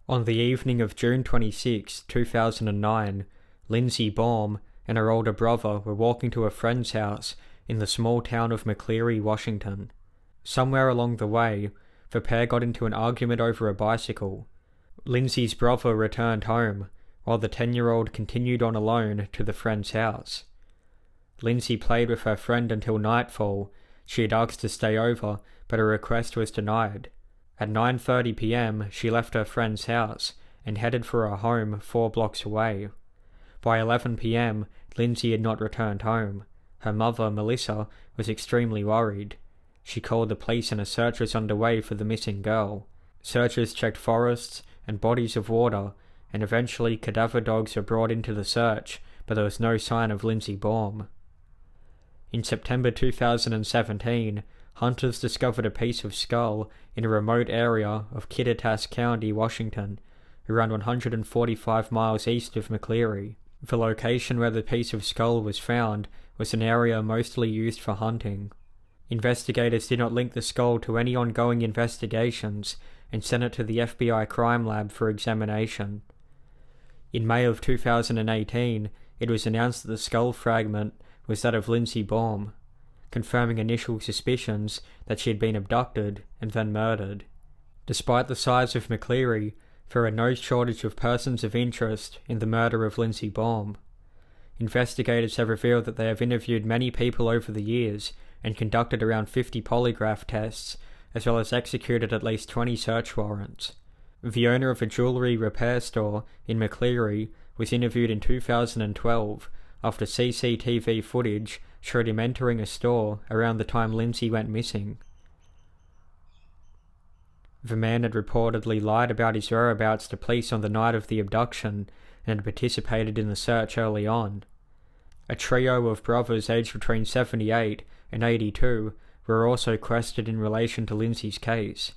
On the evening of June 26, 2009, Lindsey, Baum, and her older brother were walking to a friend's house in the small town of McCleary, Washington. Somewhere along the way, the pair got into an argument over a bicycle. Lindsey's brother returned home, while the 10-year-old continued on alone to the friend's house. Lindsey played with her friend until nightfall. She had asked to stay over, but her request was denied. At 9:30 p.m, she left her friend's house and headed for her home 4 blocks away. By 11 p.m, Lindsey had not returned home. Her mother, Melissa, was extremely worried. She called the police and a search was underway for the missing girl. Searchers checked forests and bodies of water, and eventually cadaver dogs were brought into the search, but there was no sign of Lindsey Baum. In September 2017, hunters discovered a piece of skull in a remote area of Kittitas County, Washington, around 145 miles east of McCleary. The location where the piece of skull was found was an area mostly used for hunting. Investigators did not link the skull to any ongoing investigations and sent it to the FBI crime lab for examination. In May of 2018, it was announced that the skull fragment was that of Lindsey Baum, confirming initial suspicions that she had been abducted and then murdered. Despite the size of McCleary, there are no shortage of persons of interest in the murder of Lindsey Baum. Investigators have revealed that they have interviewed many people over the years and conducted around 50 polygraph tests, as well as executed at least 20 search warrants. The owner of a jewelry repair store in McCleary was interviewed in 2012 after CCTV footage showed him entering a store around the time Lindsey went missing. The man had reportedly lied about his whereabouts to police on the night of the abduction and had participated in the search early on. A trio of brothers aged between 78 and 82 were also questioned in relation to Lindsey's case.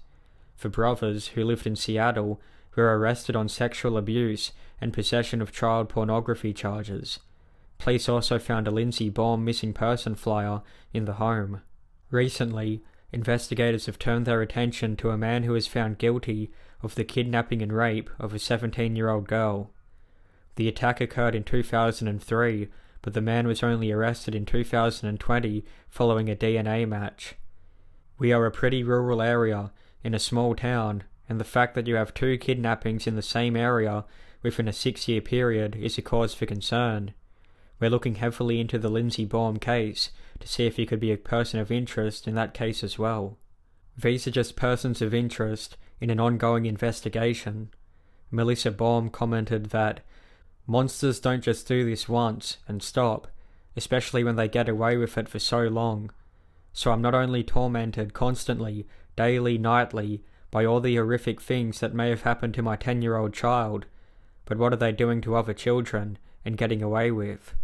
The brothers, who lived in Seattle, were arrested on sexual abuse and possession of child pornography charges. Police also found a Lindsey Baum missing person flyer in the home. Recently, investigators have turned their attention to a man who was found guilty of the kidnapping and rape of a 17-year-old girl. The attack occurred in 2003, but the man was only arrested in 2020 following a DNA match. We are a pretty rural area in a small town, and the fact that you have 2 kidnappings in the same area within a 6-year period is a cause for concern. We're looking heavily into the Lindsey Baum case to see if he could be a person of interest in that case as well. These are just persons of interest in an ongoing investigation. Melissa Baum commented that monsters don't just do this once and stop, especially when they get away with it for so long. So I'm not only tormented constantly, daily, nightly, by all the horrific things that may have happened to my 10-year-old child, but what are they doing to other children and getting away with?